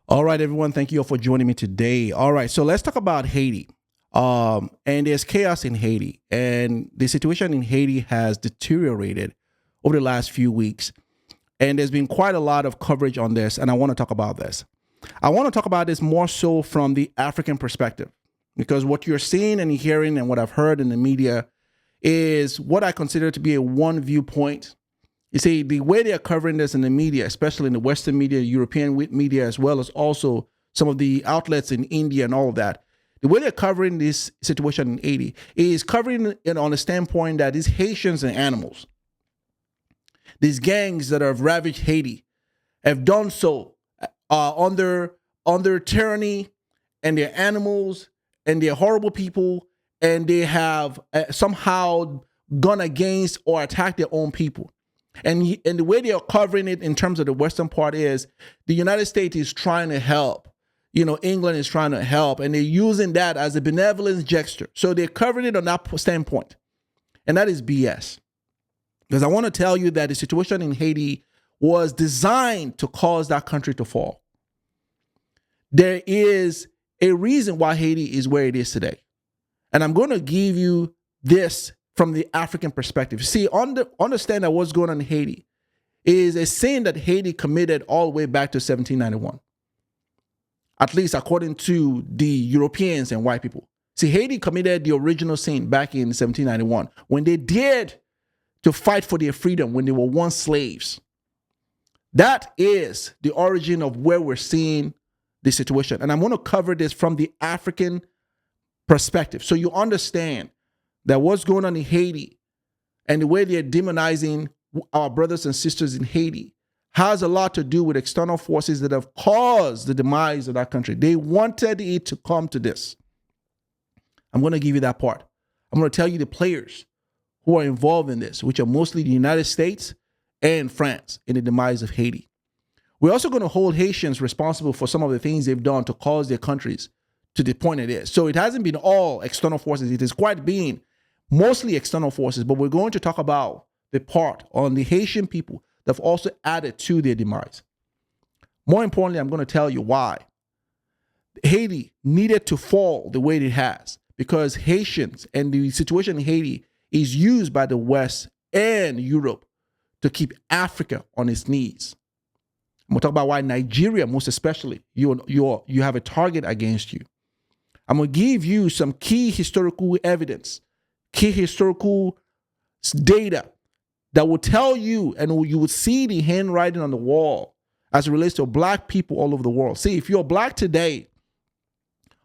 All right, everyone. Thank you all for joining me today. All right, so let's talk about Haiti. And there's chaos in Haiti, and the situation in Haiti has deteriorated over the last few weeks. And there's been quite a lot of coverage on this, and I want to talk about this. I want to talk about this more so from the African perspective, because what you're seeing and hearing and what I've heard in the media is what I consider to be a one viewpoint. You see, the way they are covering this in the media, especially in the Western media, European media, as well as also some of the outlets in India and all of that, the way they're covering this situation in Haiti is covering it on the standpoint that these Haitians and animals, these gangs that have ravaged Haiti, have done so under tyranny, and they're animals and they're horrible people, and they have somehow gone against or attacked their own people. And the way they are covering it in terms of the Western part is the United States is trying to help. England is trying to help, and they're using that as a benevolence gesture. So they're covering it on that standpoint. And that is BS. Because I want to tell you that the situation in Haiti was designed to cause that country to fall. There is a reason why Haiti is where it is today. And I'm going to give you this from the African perspective. See, understand that what's going on in Haiti is a sin that Haiti committed all the way back to 1791. At least according to the Europeans and white people. See, Haiti committed the original sin back in 1791 when they dared to fight for their freedom when they were once slaves. That is the origin of where we're seeing the situation. And I'm going to cover this from the African perspective so you understand that what's going on in Haiti and the way they're demonizing our brothers and sisters in Haiti has a lot to do with external forces that have caused the demise of that country. They wanted it to come to this. I'm going to give you that part. I'm going to tell you the players who are involved in this, which are mostly the United States and France in the demise of Haiti. We're also going to hold Haitians responsible for some of the things they've done to cause their countries to the point it is. So it hasn't been all external forces. It is quite being mostly external forces, but we're going to talk about the part on the Haitian people that have also added to their demise. More importantly, I'm going to tell you why Haiti needed to fall the way it has, because Haitians and the situation in Haiti is used by the West and Europe to keep Africa on its knees. I'm going to talk about why Nigeria, most especially, you have a target against you. I'm going to give you some key historical evidence, key historical data that will tell you, and you will see the handwriting on the wall as it relates to black people all over the world. See, if you're black today,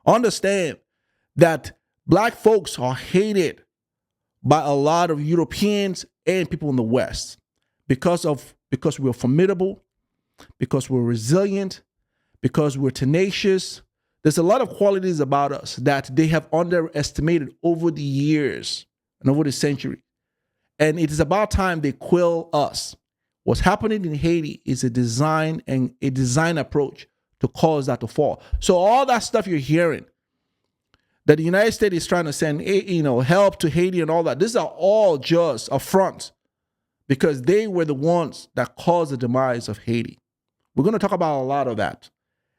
understand that black folks are hated by a lot of Europeans and people in the West because we're formidable, because we're resilient, because we're tenacious. There's a lot of qualities about us that they have underestimated over the years and over the century. And it is about time they quill us. What's happening in Haiti is a design approach to cause that to fall. So all that stuff you're hearing, that the United States is trying to send help to Haiti and all that, these are all just a front, because they were the ones that caused the demise of Haiti. We're going to talk about a lot of that.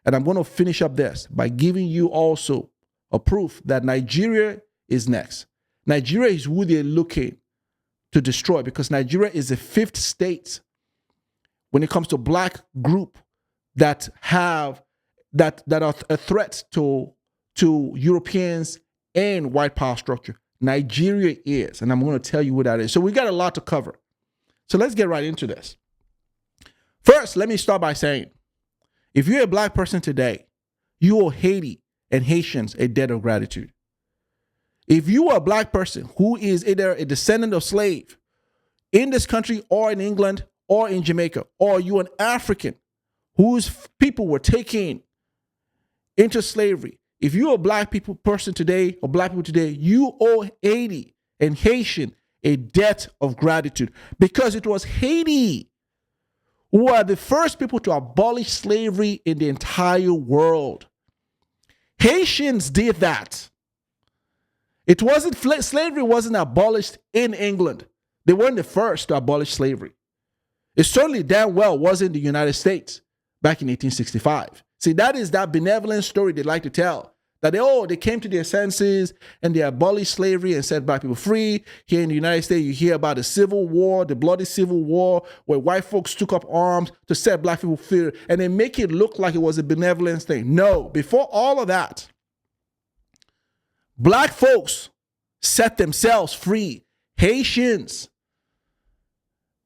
And I'm going to finish up this by giving you also a proof that Nigeria is next. Nigeria is who they're looking to destroy, because Nigeria is the fifth state when it comes to black group that are a threat to Europeans and white power structure. Nigeria is, and I'm going to tell you what that is. So we got a lot to cover. So let's get right into this. First, let me start by saying, if you're a black person today, you owe Haiti and Haitians a debt of gratitude. If you are a black person who is either a descendant of slave in this country or in England or in Jamaica, or you're an African whose people were taken into slavery, if you're a black person today or black people today, you owe Haiti and Haitian a debt of gratitude, because it was Haiti who are the first people to abolish slavery in the entire world. Haitians did that. Slavery wasn't abolished in England. They weren't the first to abolish slavery. It certainly damn well wasn't the United States back in 1865. See, that is that benevolent story they like to tell. That they came to their senses and they abolished slavery and set black people free. Here in the United States, you hear about the Civil War, the bloody Civil War, where white folks took up arms to set black people free, and they make it look like it was a benevolent thing. No, before all of that, black folks set themselves free. Haitians,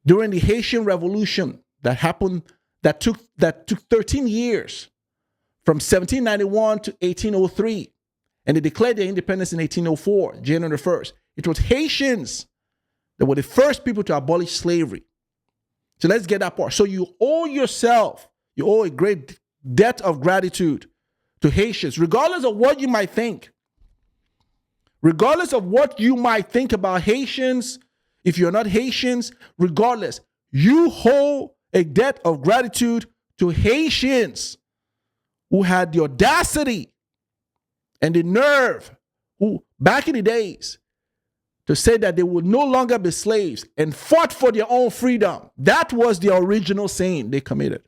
during the Haitian Revolution that happened, that took 13 years, from 1791 to 1803, and they declared their independence in 1804, January 1st. It was Haitians that were the first people to abolish slavery. So let's get that part. So you owe a great debt of gratitude to Haitians, regardless of what you might think. Regardless of what you might think about Haitians, if you're not Haitians, regardless, you owe a debt of gratitude to Haitians who had the audacity and the nerve, who back in the days, to say that they would no longer be slaves and fought for their own freedom. That was the original sin they committed.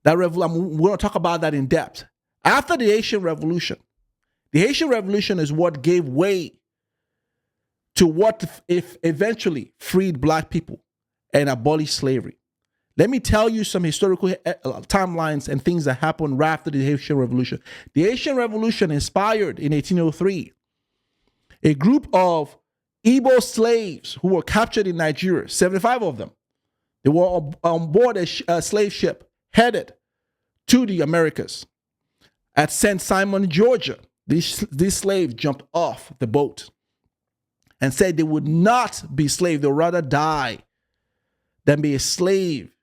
We're going to talk about that in depth. After the Haitian Revolution is what gave way to what if eventually freed black people and abolished slavery. Let me tell you some historical timelines and things that happened right after the Haitian Revolution. The Haitian Revolution inspired in 1803 a group of Igbo slaves who were captured in Nigeria, 75 of them. They were on board a slave ship headed to the Americas. At St. Simon, Georgia, these slaves jumped off the boat and said they would not be slaves. They would rather die than be a slave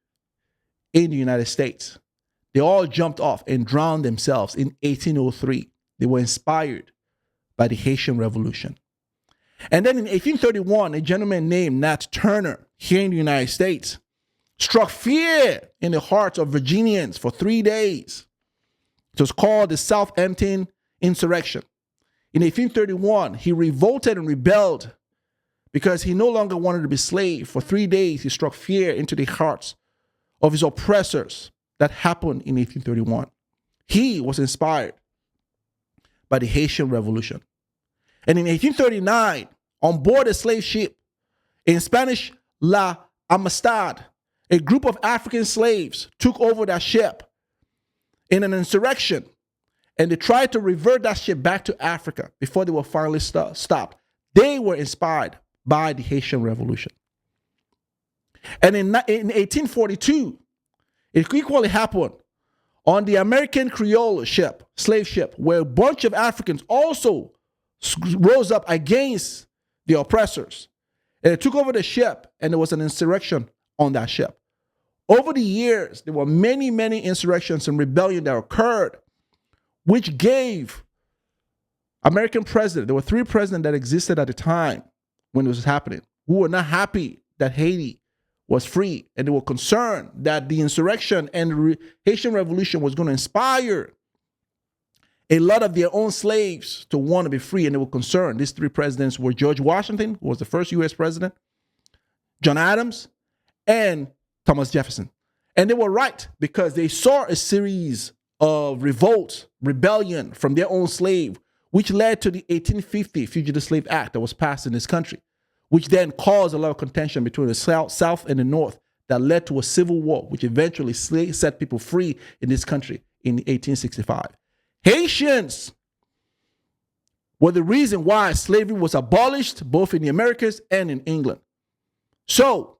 in the United States. They all jumped off and drowned themselves in 1803. They were inspired by the Haitian Revolution. And then in 1831, a gentleman named Nat Turner here in the United States struck fear in the hearts of Virginians for 3 days. It was called the Southampton Insurrection. In 1831, he revolted and rebelled because he no longer wanted to be slave. For 3 days, he struck fear into the hearts of his oppressors. That happened in 1831. He was inspired by the Haitian Revolution. And in 1839, on board a slave ship, in Spanish, La Amistad, a group of African slaves took over that ship in an insurrection, and they tried to revert that ship back to Africa before they were finally stopped. They were inspired by the Haitian Revolution. And in 1842, it equally happened on the American Creole ship, slave ship, where a bunch of Africans also rose up against the oppressors. And they took over the ship, and there was an insurrection on that ship. Over the years, there were many, many insurrections and rebellion that occurred, which gave American president, there were 3 presidents that existed at the time when it was happening, who were not happy that Haiti was free, and they were concerned that the insurrection and the Haitian Revolution was going to inspire a lot of their own slaves to want to be free, and they were concerned. These 3 presidents were George Washington, who was the first U.S. president, John Adams, and Thomas Jefferson. And they were right, because they saw a series of revolts, rebellion from their own slave, which led to the 1850 Fugitive Slave Act that was passed in this country, which then caused a lot of contention between the South and the North that led to a civil war, which eventually set people free in this country in 1865. Haitians were the reason why slavery was abolished both in the Americas and in England. So,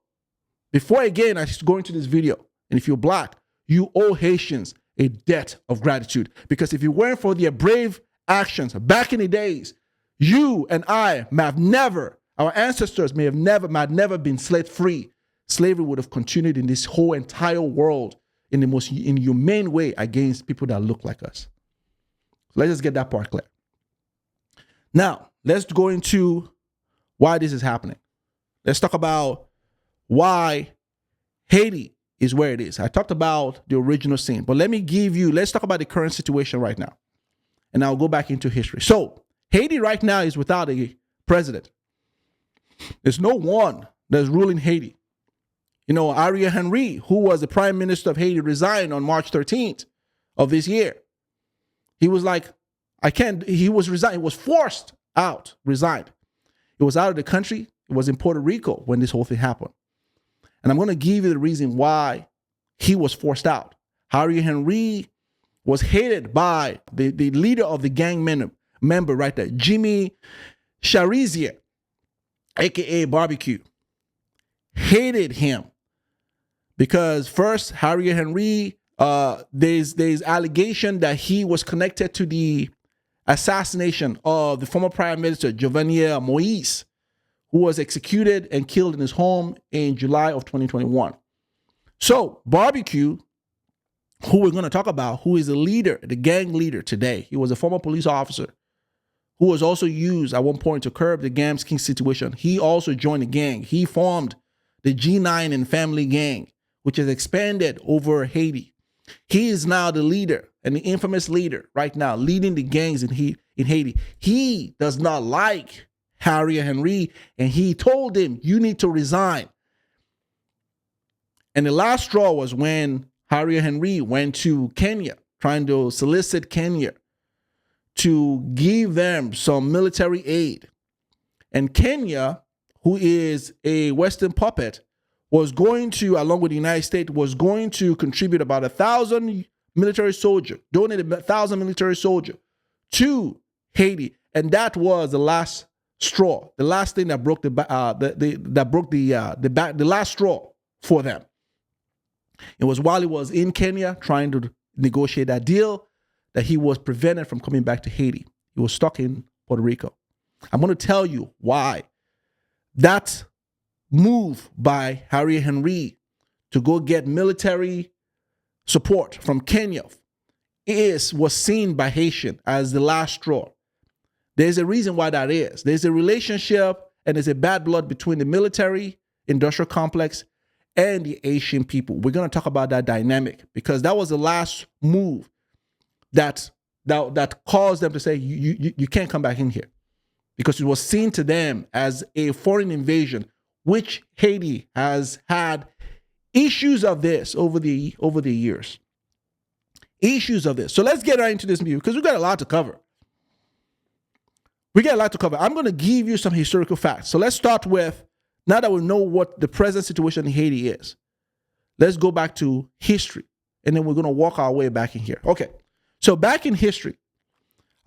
before again I go into this video, and if you're black, you owe Haitians a debt of gratitude, because if it weren't for their brave actions back in the days, you and I may have never, our ancestors may have never been slave free. Slavery would have continued in this whole entire world in the most inhumane way against people that look like us. Let's just get that part clear. Now, let's go into why this is happening. Let's talk about why Haiti is where it is. I talked about the original sin, but let's talk about the current situation right now. And I'll go back into history. So, Haiti right now is without a president. There's no one that's ruling Haiti. Ariel Henry, who was the prime minister of Haiti, resigned on March 13th of this year. He was like, I can't, he was resigned. He was forced out, resigned. He was out of the country. It was in Puerto Rico when this whole thing happened. And I'm going to give you the reason why he was forced out. Ariel Henry was hated by the leader of the gang member right there, Jimmy Charizier, aka Barbecue. Hated him because first, Ariel Henry, there's allegation that he was connected to the assassination of the former Prime Minister Jovenel Moïse, who was executed and killed in his home in July of 2021. So Barbecue, who we're going to talk about, who is the leader, the gang leader today, he was a former police officer who was also used at one point to curb the Gams King situation. He also joined the gang. He formed the G9 and Family Gang, which has expanded over Haiti. He is now the leader and the infamous leader right now, leading the gangs in Haiti. He does not like Ariel Henry, and he told him, you need to resign. And the last straw was when Ariel Henry went to Kenya, trying to solicit Kenya to give them some military aid. And Kenya, who is a Western puppet, was going to, along with the United States, was going to contribute about 1,000 military soldiers, donate 1,000 military soldiers to Haiti. And that was the last straw, the last thing that broke the last straw for them. It was while he was in Kenya trying to negotiate that deal that he was prevented from coming back to Haiti. He was stuck in Puerto Rico. I'm going to tell you why that move by Ariel Henry to go get military support from Kenya was seen by Haitian as the last straw. There's a reason why that is. There's a relationship and there's a bad blood between the military industrial complex and the Asian people. We're going to talk about that dynamic because that was the last move that caused them to say, you can't come back in here, because it was seen to them as a foreign invasion, which Haiti has had issues of this over the years. Issues of this. So let's get right into this view because we've got a lot to cover. I'm going to give you some historical facts. So let's start with, now that we know what the present situation in Haiti is, let's go back to history, and then we're going to walk our way back in here. Okay. So back in history,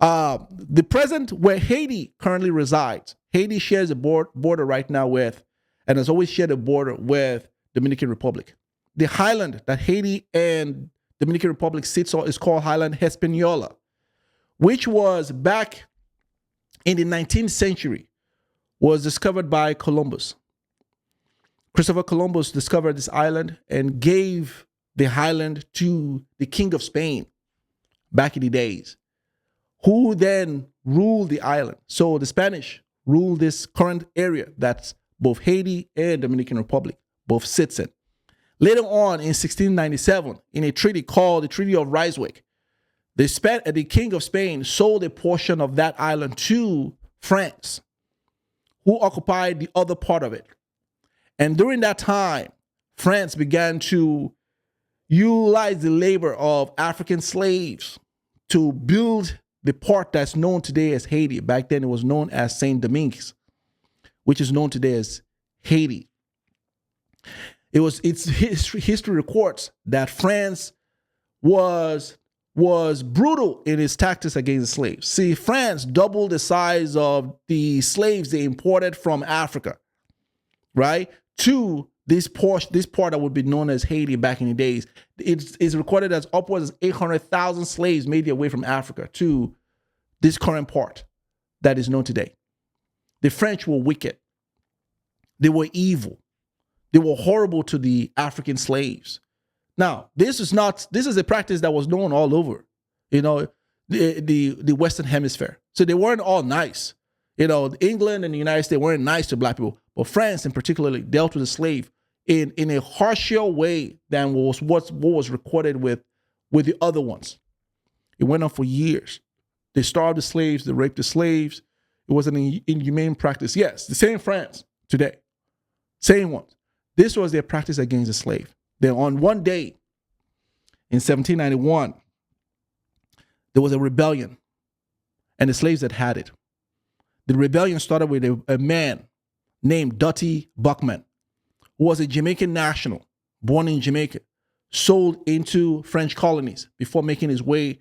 the present where Haiti currently resides, Haiti shares a border right now with, and has always shared a border with, Dominican Republic. The highland that Haiti and Dominican Republic sits on is called Highland Hispaniola, which was back in the 19th century, was discovered by Columbus. Christopher Columbus discovered this island and gave the island to the King of Spain back in the days, who then ruled the island. So the Spanish ruled this current area that's both Haiti and Dominican Republic, both sits in. Later on in 1697, in a treaty called the Treaty of Ryswick, the King of Spain sold a portion of that island to France, who occupied the other part of it. And during that time, France began to utilize the labor of African slaves to build the part that's known today as Haiti. Back then, it was known as Saint Dominguez, which is known today as Haiti. Its history records that France was brutal in its tactics against slaves. See, France doubled the size of the slaves they imported from Africa, right, to this part that would be known as Haiti back in the days. It's recorded as upwards of 800,000 slaves made their way from Africa to this current part that is known today. The French were wicked. They were evil. They were horrible to the African slaves. Now, this is a practice that was known all over, the Western Hemisphere. So they weren't all nice. England and the United States weren't nice to black people, but France in particular dealt with the slave in a harsher way than what was recorded with the other ones. It went on for years. They starved the slaves, they raped the slaves. It was an inhumane practice. Yes, the same France today. Same ones. This was their practice against the slave. Then on one day in 1791, there was a rebellion, and the slaves had it. The rebellion started with a man named Dutty Buckman, who was a Jamaican national, born in Jamaica, sold into French colonies before making his way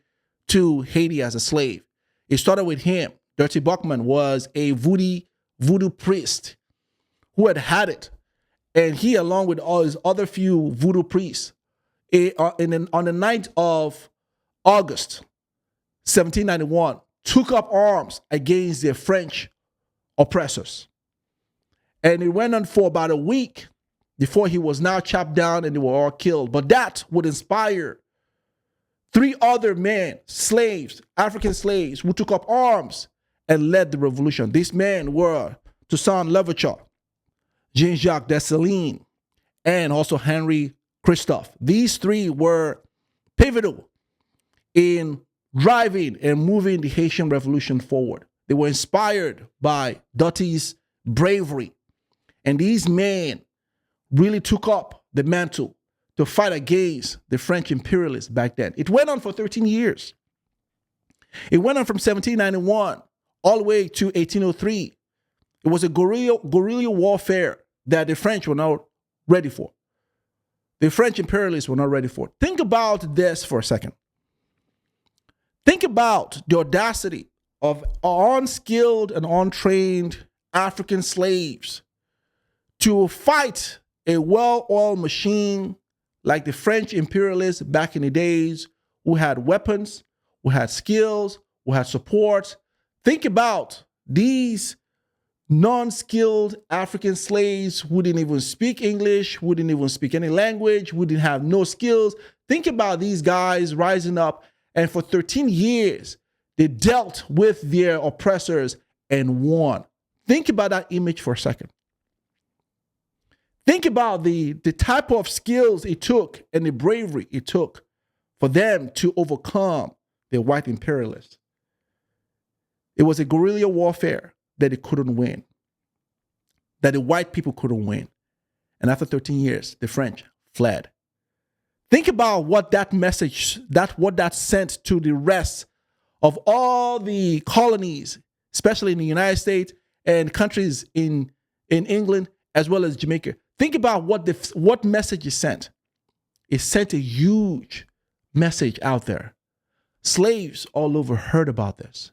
to Haiti as a slave. It started with him. Dutty Buckman was a voodoo priest who had it. And he, along with all his other few voodoo priests, on the 9th of August, 1791, took up arms against the French oppressors. And it went on for about a week before he was now chopped down and they were all killed. But that would inspire 3 other men, slaves, African slaves, who took up arms and led the revolution. These men were Toussaint Louverture, Jean-Jacques Dessalines, and also Henry Christophe. These 3 were pivotal in driving and moving the Haitian Revolution forward. They were inspired by Dutty's bravery. And these men really took up the mantle to fight against the French imperialists back then. It went on for 13 years. It went on from 1791 all the way to 1803. It was a guerrilla warfare that the French were not ready for. The French imperialists were not ready for. Think about this for a second. Think about the audacity of unskilled and untrained African slaves to fight a well-oiled machine like the French imperialists back in the days, who had weapons, who had skills, who had support. Think about these non-skilled African slaves who didn't even speak English, who didn't even speak any language, who didn't have no skills. Think about these guys rising up, and for 13 years, they dealt with their oppressors and won. Think about that image for a second. Think about the type of skills it took and the bravery it took for them to overcome the white imperialists. It was a guerrilla warfare that they couldn't win, that the white people couldn't win. And after 13 years, the French fled. Think about what that message, what that sent to the rest of all the colonies, especially in the United States and countries in England, as well as Jamaica. Think about what message it sent. It sent a huge message out there. Slaves all over heard about this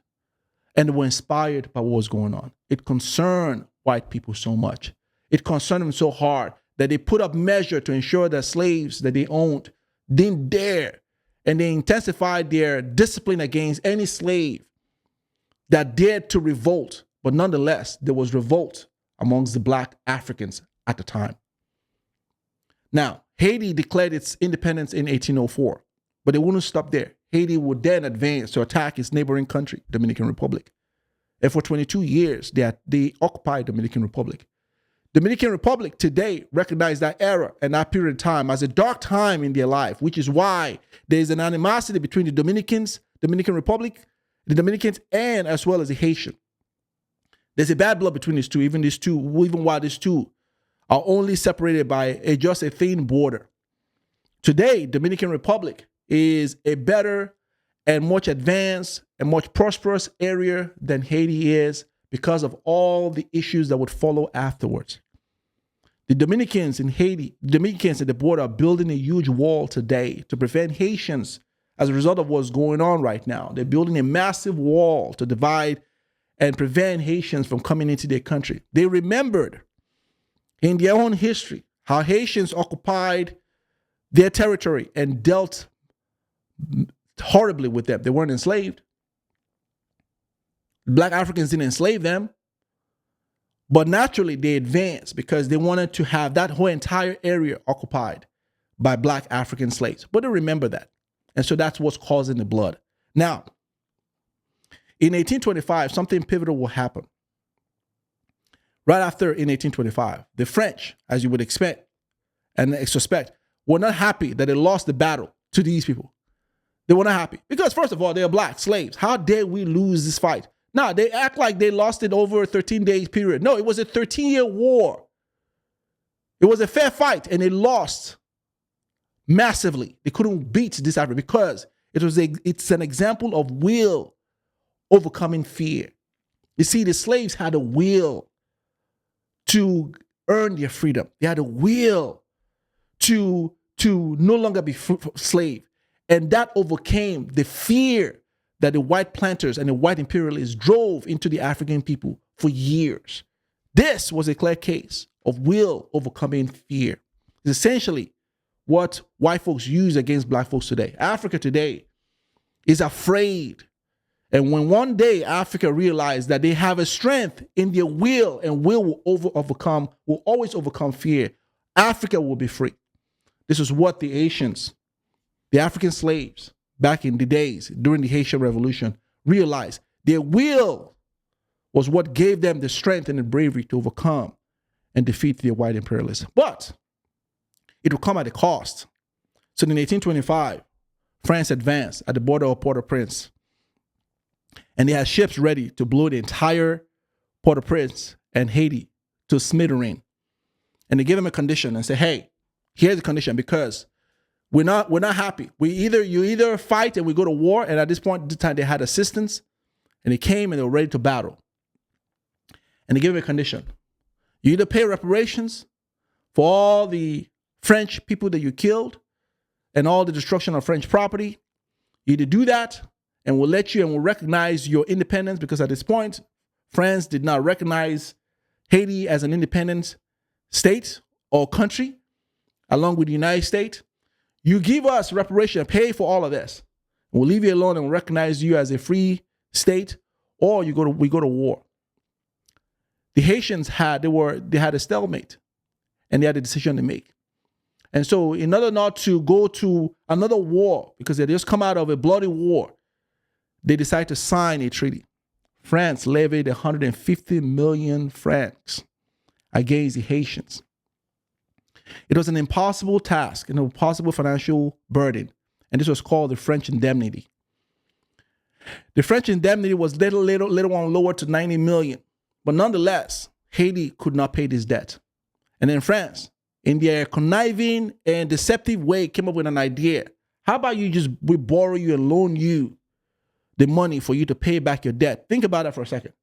and were inspired by what was going on. It concerned white people so much. It concerned them so hard that they put up measures to ensure that slaves that they owned didn't dare, and they intensified their discipline against any slave that dared to revolt. But nonetheless, there was revolt amongst the black Africans at the time. Now, Haiti declared its independence in 1804, but it wouldn't stop there. Haiti would then advance to attack its neighboring country, Dominican Republic. And for 22 years, they occupied Dominican Republic. Dominican Republic today recognized that era and that period of time as a dark time in their life, which is why there's an animosity between the Dominican Republic, the Dominicans, and as well as the Haitian. There's a bad blood between these two, even while these two are only separated by just a thin border. Today, Dominican Republic is a better and much advanced and much prosperous area than Haiti is because of all the issues that would follow afterwards. The Dominicans in Haiti, Dominicans at the border are building a huge wall today to prevent Haitians as a result of what's going on right now. They're building a massive wall to divide and prevent Haitians from coming into their country. They remembered in their own history how Haitians occupied their territory and dealt horribly with them. They weren't enslaved. Black Africans didn't enslave them, but naturally they advanced because they wanted to have that whole entire area occupied by black African slaves. But they remember that. And so that's what's causing the blood. Now, in 1825, something pivotal will happen. Right after, in 1825, the French, as you would expect and suspect, were not happy that they lost the battle to these people. They were not happy because, first of all, they're black slaves. How dare we lose this fight? Now, they act like they lost it over a 13-day period. No, it was a 13-year war. It was a fair fight, and they lost massively. They couldn't beat this Africa because it's an example of will overcoming fear. You see, the slaves had a will to earn their freedom. They had a will to no longer be slave. And that overcame the fear that the white planters and the white imperialists drove into the African people for years. This was a clear case of will overcoming fear. It's essentially what white folks use against black folks today. Africa today is afraid. And when one day Africa realized that they have a strength in their will, and will will always overcome fear, Africa will be free. This is what the Haitians, the African slaves, back in the days during the Haitian Revolution, realized. Their will was what gave them the strength and the bravery to overcome and defeat the white imperialists. But it will come at a cost. So in 1825, France advanced at the border of Port-au-Prince, and they had ships ready to blow the entire Port-au-Prince and Haiti to smithereen. And they gave them a condition and said, hey, here's the condition, because we're not happy. You either fight and we go to war, and at this point in time they had assistance, and they came and they were ready to battle. And they gave them a condition. You either pay reparations for all the French people that you killed and all the destruction of French property. You either do that, and we'll let you, and we'll recognize your independence, because at this point, France did not recognize Haiti as an independent state or country, along with the United States. You give us reparation, pay for all of this, and we'll leave you alone and we'll recognize you as a free state, or we go to war. The Haitians had a stalemate, and they had a decision to make. And so in order not to go to another war, because they just come out of a bloody war, they decided to sign a treaty. France levied 150 million francs against the Haitians. It was an impossible task, an impossible financial burden, and this was called the French Indemnity. The French Indemnity was later on lowered to 90 million, but nonetheless, Haiti could not pay this debt. And then France, in their conniving and deceptive way, came up with an idea. How about we borrow you and loan you the money for you to pay back your debt? Think about that for a second.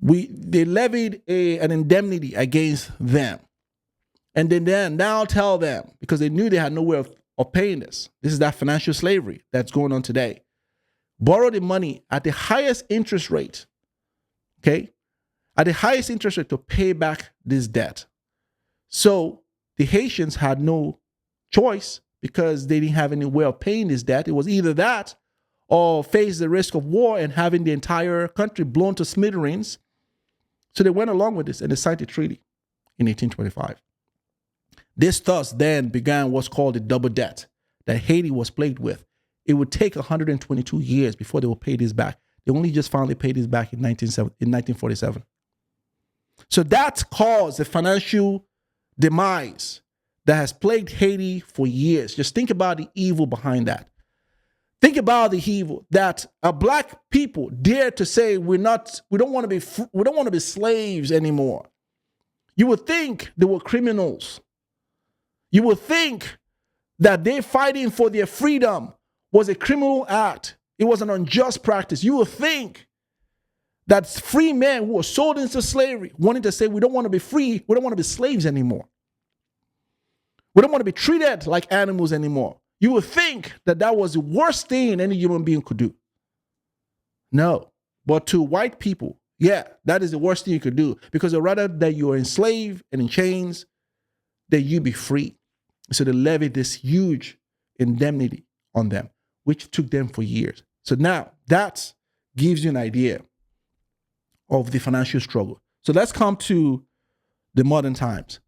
They levied an indemnity against them. And then now tell them, because they knew they had no way of paying this. This is that financial slavery that's going on today. Borrow the money at the highest interest rate, okay? At the highest interest rate to pay back this debt. So the Haitians had no choice, because they didn't have any way of paying this debt. It was either that or face the risk of war and having the entire country blown to smithereens. So they went along with this, and they signed a treaty in 1825. This thus then began what's called the double debt that Haiti was plagued with. It would take 122 years before they would pay this back. They only just finally paid this back in 1947. So that caused the financial demise that has plagued Haiti for years. Just think about the evil behind that. Think about the evil that a black people dared to say we don't want to be slaves anymore. You would think they were criminals. You would think that they fighting for their freedom was a criminal act. It was an unjust practice. You would think that free men who were sold into slavery wanted to say, we don't want to be free. We don't want to be slaves anymore. We don't want to be treated like animals anymore. You would think that that was the worst thing any human being could do. No. But to white people, yeah, that is the worst thing you could do, because they'd rather that you are enslaved and in chains than you be free. So they levied this huge indemnity on them, which took them for years. So now that gives you an idea of the financial struggle. So let's come to the modern times.